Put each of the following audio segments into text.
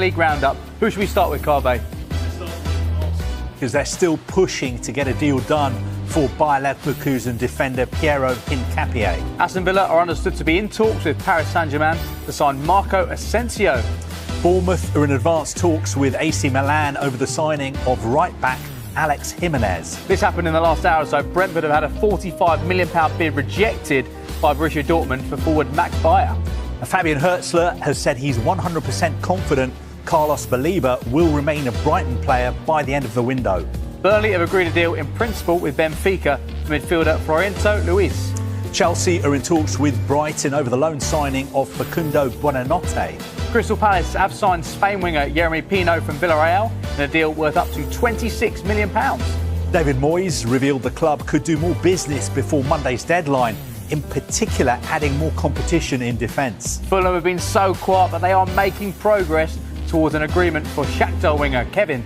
League roundup. Who should we start with, Carve? Because they're still pushing to get a deal done for Bayer Leverkusen defender Piero Hincapié. Aston Villa are understood to be in talks with Paris Saint-Germain to sign Marco Asensio. Bournemouth are in advanced talks with AC Milan over the signing of right-back Alex Jimenez. This happened in the last hour or so. Brentford have had a £45 million bid rejected by Borussia Dortmund for forward Max Bayer. Fabian Hertzler has said he's 100% confident Carlos Baleba will remain a Brighton player by the end of the window. Burnley have agreed a deal in principle with Benfica for midfielder Florento Luis. Chelsea are in talks with Brighton over the loan signing of Facundo Buonanotte. Crystal Palace have signed Spain winger Jeremy Pino from Villarreal in a deal worth up to £26 million. David Moyes revealed the club could do more business before Monday's deadline, in particular adding more competition in defence. Fulham have been so quiet, but they are making progress towards an agreement for Shakhtar winger Kevin.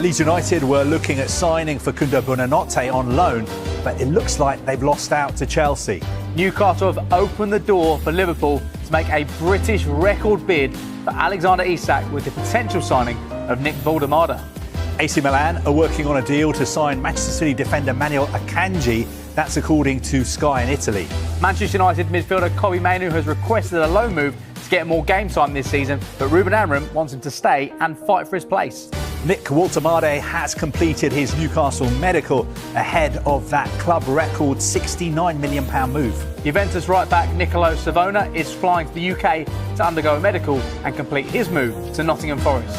Leeds United were looking at signing Facundo Buonanotte on loan, but it looks like they've lost out to Chelsea. Newcastle have opened the door for Liverpool to make a British record bid for Alexander Isak with the potential signing of Nick Valdemada. AC Milan are working on a deal to sign Manchester City defender Manuel Akanji. That's according to Sky in Italy. Manchester United midfielder Kobbie Mainoo has requested a loan move to get more game time this season, but Ruben Amorim wants him to stay and fight for his place. Nick Woltemade has completed his Newcastle medical ahead of that club record £69 million move. Juventus right-back Nicolo Savona is flying to the UK to undergo a medical and complete his move to Nottingham Forest.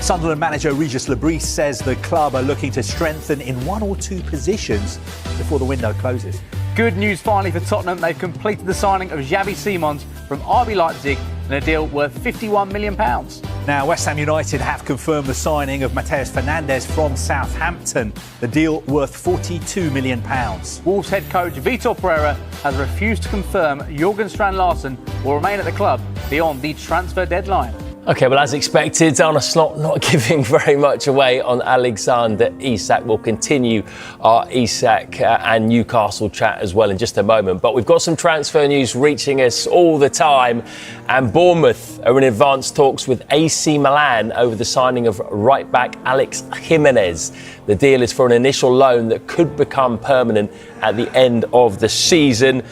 Sunderland manager Regis Lebris says the club are looking to strengthen in one or two positions before the window closes. Good news finally for Tottenham. They've completed the signing of Xavi Simons from RB Leipzig in a deal worth £51 million. Now, West Ham United have confirmed the signing of Mateus Fernandes from Southampton. The deal worth £42 million. Wolves head coach Vitor Pereira has refused to confirm Jurgen Strand-Larsen will remain at the club beyond the transfer deadline. OK, well, as expected, Arne Slot not giving very much away on Alexander Isak. We'll continue our Isak and Newcastle chat as well in just a moment. But we've got some transfer news reaching us all the time. And Bournemouth are in advanced talks with AC Milan over the signing of right-back Alex Jimenez. The deal is for an initial loan that could become permanent at the end of the season.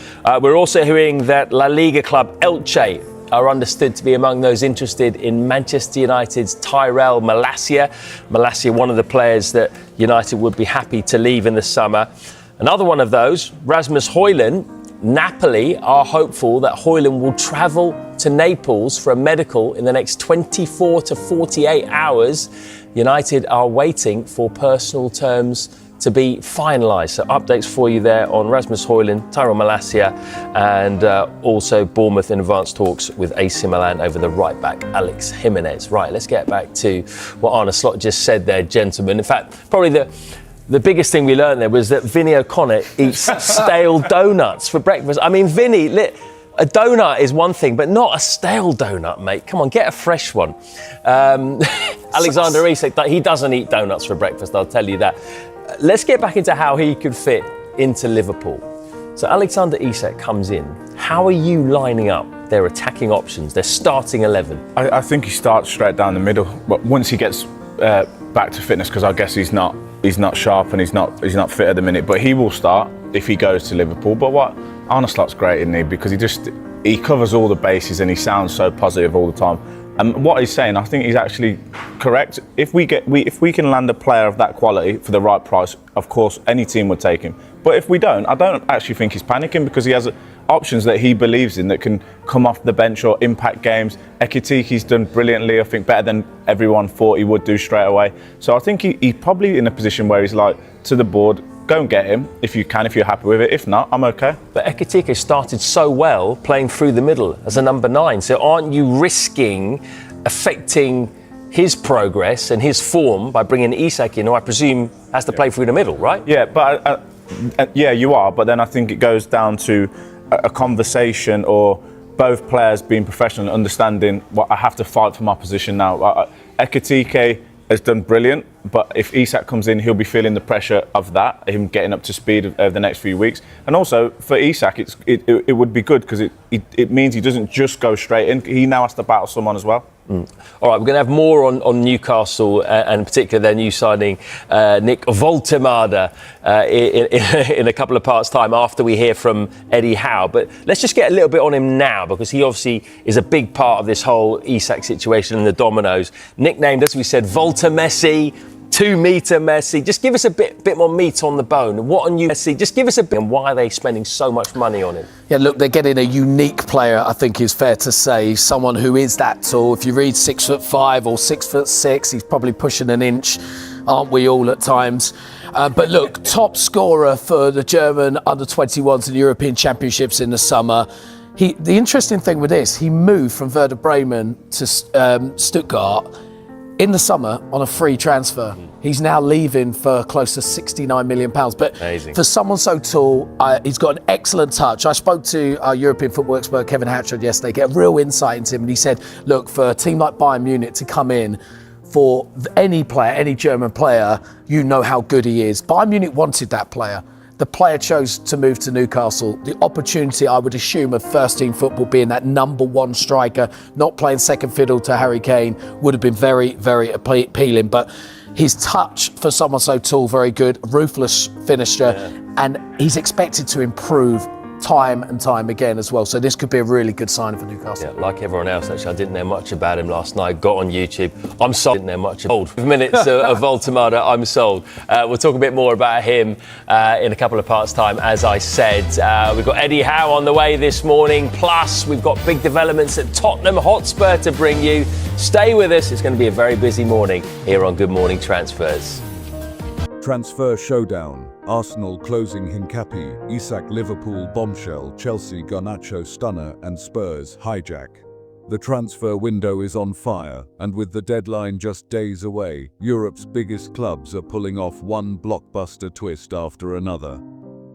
We're also hearing that La Liga club Elche are understood to be among those interested in Manchester United's Tyrell Malacia. Malacia, one of the players that United would be happy to leave in the summer. Another one of those, Rasmus Højlund. Napoli are hopeful that Højlund will travel to Naples for a medical in the next 24 to 48 hours. United are waiting for personal terms to be finalised. So updates for you there on Rasmus Højlund, Tyrell Malacia, and also Bournemouth in advanced talks with AC Milan over the right-back Alex Jimenez. Right, let's get back to what Arne Slot just said there, gentlemen. In fact, probably the biggest thing we learned there was that Vinny O'Connor eats stale donuts for breakfast. I mean, Vinny, a donut is one thing, but not a stale donut, mate. Come on, get a fresh one. Alexander Isak, he doesn't eat donuts for breakfast, I'll tell you that. Let's get back into how he could fit into Liverpool. So Alexander Isak comes in. How are you lining up their attacking options, their starting 11? I think he starts straight down the middle. But once he gets back to fitness, because I guess he's not sharp and he's not fit at the minute. But he will start if he goes to Liverpool. But what Arne Slot's great, isn't he? Because he covers all the bases and he sounds so positive all the time. And what he's saying, I think he's actually correct. If we can land a player of that quality for the right price, of course, any team would take him. But if we don't, I don't actually think he's panicking because he has options that he believes in that can come off the bench or impact games. Ekitiki's done brilliantly, I think better than everyone thought he would do straight away. So I think he's probably in a position where he's like, to the board, go and get him if you can, if you're happy with it. If not, I'm okay. But Ekitike started so well playing through the middle as a number 9. So aren't you risking affecting his progress and his form by bringing Isak in, who I presume has to play through the middle, right? Yeah, but yeah, you are. But then I think it goes down to a conversation or both players being professional and understanding what I have to fight for my position now. Ekitike has done brilliant, but if Isak comes in, he'll be feeling the pressure of that, him getting up to speed over the next few weeks. And also for Isak, it would be good because it means he doesn't just go straight in. He now has to battle someone as well. All right, we're going to have more on Newcastle and in particular their new signing, Nick Woltemade, in a couple of parts' time after we hear from Eddie Howe. But let's just get a little bit on him now, because he obviously is a big part of this whole Isak situation and the dominoes. Nicknamed, as we said, Volta Messi, 2-metre Messi. Just give us a bit more meat on the bone. What on you, Messi? Just give us a bit. And why are they spending so much money on him? Yeah, look, they're getting a unique player, I think is fair to say. Someone who is that tall. If you read 6'5" or 6'6", he's probably pushing an inch, aren't we all at times? But look, top scorer for the German under-21s in the European Championships in the summer. The interesting thing with this, he moved from Werder Bremen to Stuttgart in the summer on a free transfer. He's now leaving for close to £69 million. But amazing. For someone so tall, he's got an excellent touch. I spoke to our European football expert, Kevin Hatchard, yesterday, get a real insight into him. And he said, look, for a team like Bayern Munich to come in, for any player, any German player, you know how good he is. Bayern Munich wanted that player. The player chose to move to Newcastle. The opportunity, I would assume, of first-team football being that number one striker, not playing second fiddle to Harry Kane, would have been very, very appealing. But his touch for someone so tall, very good, ruthless finisher, and he's expected to improve time and time again as well. So this could be a really good sign for Newcastle. Yeah, like everyone else, actually, I didn't know much about him last night. Got on YouTube. I'm sold. Didn't know much. Old minutes of Woltemade. I'm sold. We'll talk a bit more about him in a couple of parts' time. As I said, we've got Eddie Howe on the way this morning. Plus, we've got big developments at Tottenham Hotspur to bring you. Stay with us. It's going to be a very busy morning here on Good Morning Transfers. Transfer showdown. Arsenal closing Hincapi, Isak Liverpool bombshell, Chelsea Garnacho stunner and Spurs hijack. The transfer window is on fire, and with the deadline just days away, Europe's biggest clubs are pulling off one blockbuster twist after another.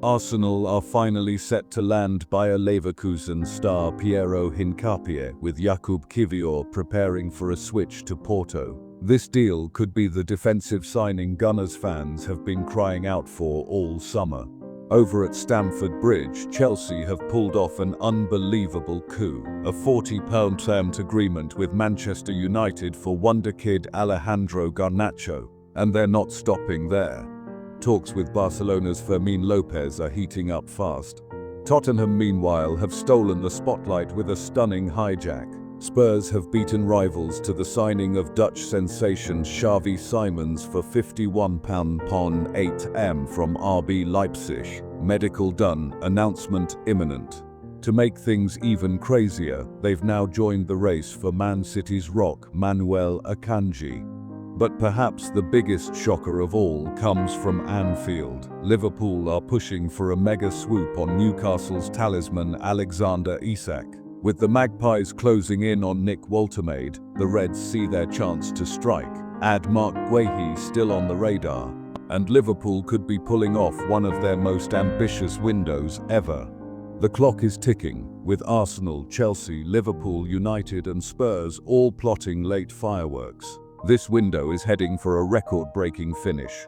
Arsenal are finally set to land Bayer Leverkusen star Piero Hincapié, with Jakub Kiwior preparing for a switch to Porto. This deal could be the defensive signing Gunners fans have been crying out for all summer. Over at Stamford Bridge, Chelsea have pulled off an unbelievable coup, a £40 term agreement with Manchester United for wonderkid Alejandro Garnacho, and they're not stopping there. Talks with Barcelona's Fermin Lopez are heating up fast. Tottenham, meanwhile, have stolen the spotlight with a stunning hijack. Spurs have beaten rivals to the signing of Dutch sensation Xavi Simons for £51.8m from RB Leipzig. Medical done, announcement imminent. To make things even crazier, they've now joined the race for Man City's rock Manuel Akanji. But perhaps the biggest shocker of all comes from Anfield. Liverpool are pushing for a mega swoop on Newcastle's talisman Alexander Isak. With the Magpies closing in on Nick Woltemade, the Reds see their chance to strike. Add Mark Guehi still on the radar, and Liverpool could be pulling off one of their most ambitious windows ever. The clock is ticking, with Arsenal, Chelsea, Liverpool, United and Spurs all plotting late fireworks. This window is heading for a record-breaking finish.